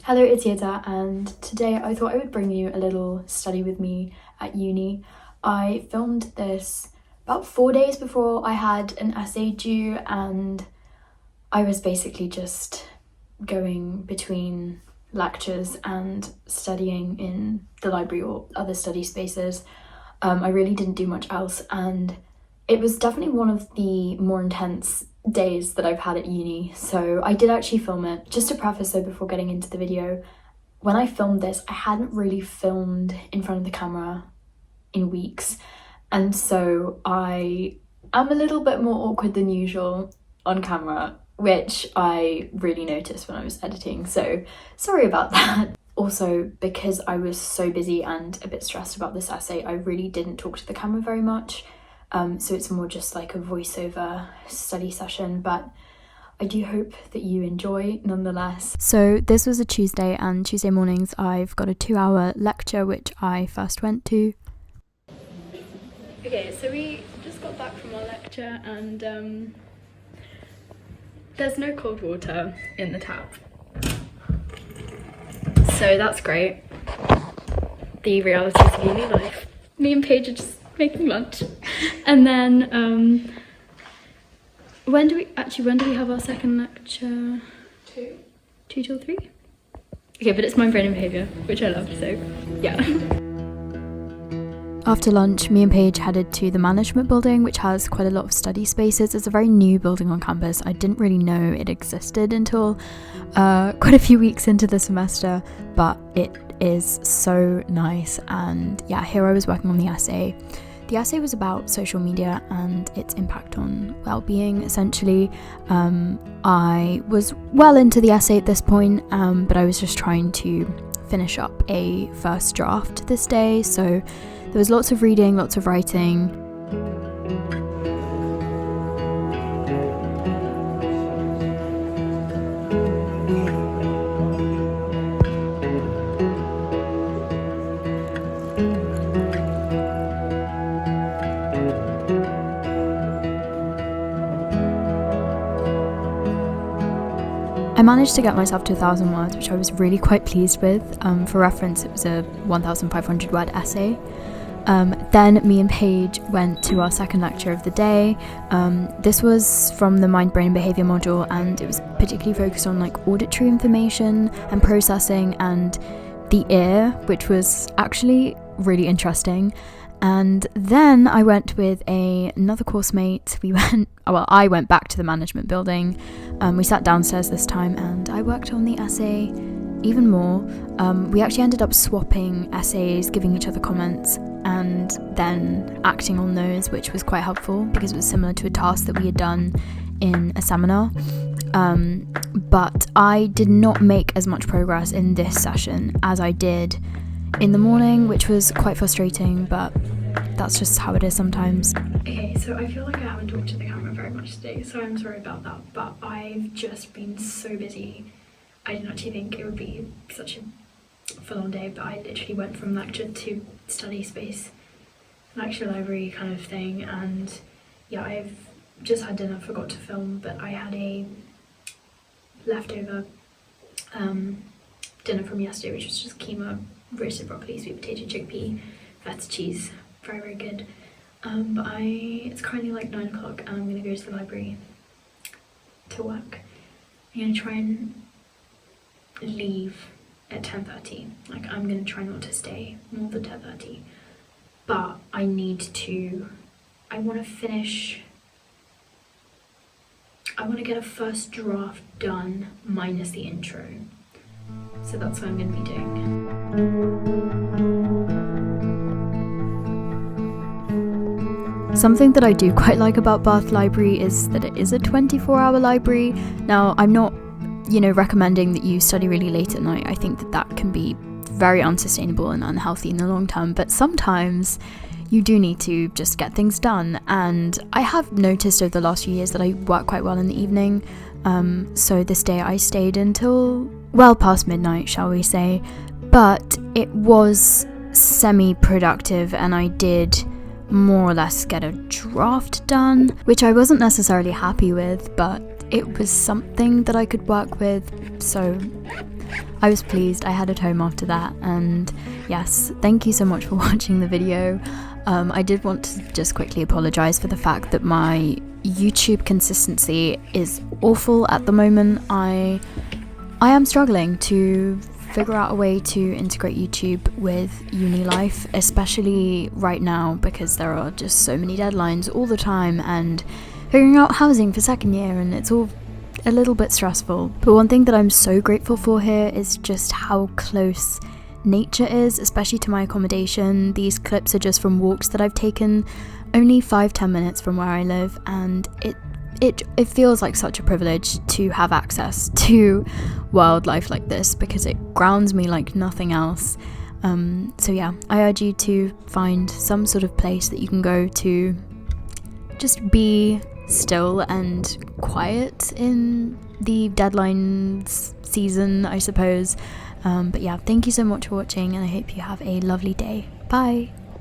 Hello, it's Jeta, and today I thought I would bring you a little study with me at uni. I filmed this about 4 days before I had an essay due, and I was basically just going between lectures and studying in the library or other study spaces. I really didn't do much else, and it was definitely one of the more intense days that I've had at uni, so I did actually film it. Just to preface though, before getting into the video, when I filmed this, I hadn't really filmed in front of the camera in weeks, and so I am a little bit more awkward than usual on camera, which I really noticed when I was editing, so sorry about that. Also, because I was so busy and a bit stressed about this essay, I really didn't talk to the camera very much. So it's more just like a voiceover study session, but I do hope that you enjoy nonetheless. So this was a Tuesday, and Tuesday mornings I've got a 2-hour lecture which I first went to. Okay, so we just got back from our lecture, and there's no cold water in the tap. So that's great. The realities of uni life. Me and Paige are just making lunch, and then when do we have our second lecture? 2 till 3. Okay, but it's mind, brain and behaviour, which I love, so yeah. After lunch, me and Paige headed to the management building, which has quite a lot of study spaces. It's a very new building on campus. I didn't really know it existed until quite a few weeks into the semester, but it is so nice. And yeah, here I was working on the essay. The essay was about social media and its impact on well-being, essentially. I was well into the essay at this point, but I was just trying to finish up a first draft this day, so there was lots of reading, lots of writing. I managed to get myself to 1,000 words, which I was really quite pleased with. For reference, it was a 1,500 word essay. Then me and Paige went to our second lecture of the day. This was from the Mind, Brain and Behaviour module, and it was particularly focused on like auditory information and processing and the ear, which was actually really interesting. And then I went with another course mate. I went back to the management building. We sat downstairs this time, and I worked on the essay even more. We actually ended up swapping essays, giving each other comments, and then acting on those, which was quite helpful because it was similar to a task that we had done in a seminar. But I did not make as much progress in this session as I did in the morning, which was quite frustrating, but that's just how it is sometimes. Okay, so I feel like I haven't talked to the camera very much today, so I'm sorry about that, but I've just been so busy. I didn't actually think it would be such a full-on day, but I literally went from lecture to study space, lecture library kind of thing, and yeah, I've just had dinner, forgot to film, but I had a leftover dinner from yesterday, which was just keema, roasted broccoli, sweet potato, chickpea, feta cheese, very, very good. But it's currently like 9 o'clock, and I'm gonna go to the library to work. I'm gonna try and leave at 10:30. Like, I'm gonna try not to stay more than 10:30, but I want to get a first draft done minus the intro. So that's what I'm going to be doing. Something that I do quite like about Bath Library is that it is a 24-hour library. Now, I'm not, recommending that you study really late at night. I think that can be very unsustainable and unhealthy in the long term, but sometimes you do need to just get things done. And I have noticed over the last few years that I work quite well in the evening. So this day I stayed until well past midnight, shall we say, but it was semi-productive, and I did more or less get a draft done, which I wasn't necessarily happy with, but it was something that I could work with, so I was pleased. I headed home after that, and yes, thank you so much for watching the video. I did want to just quickly apologise for the fact that my YouTube consistency is awful at the moment. I am struggling to figure out a way to integrate YouTube with uni life, especially right now because there are just so many deadlines all the time and figuring out housing for second year, and it's all a little bit stressful. But one thing that I'm so grateful for here is just how close nature is, especially to my accommodation. These clips are just from walks that I've taken only 5-10 minutes from where I live, and it feels like such a privilege to have access to wildlife like this because it grounds me like nothing else. So yeah, I urge you to find some sort of place that you can go to just be still and quiet in the deadlines season, I suppose. But yeah, thank you so much for watching, and I hope you have a lovely day. Bye!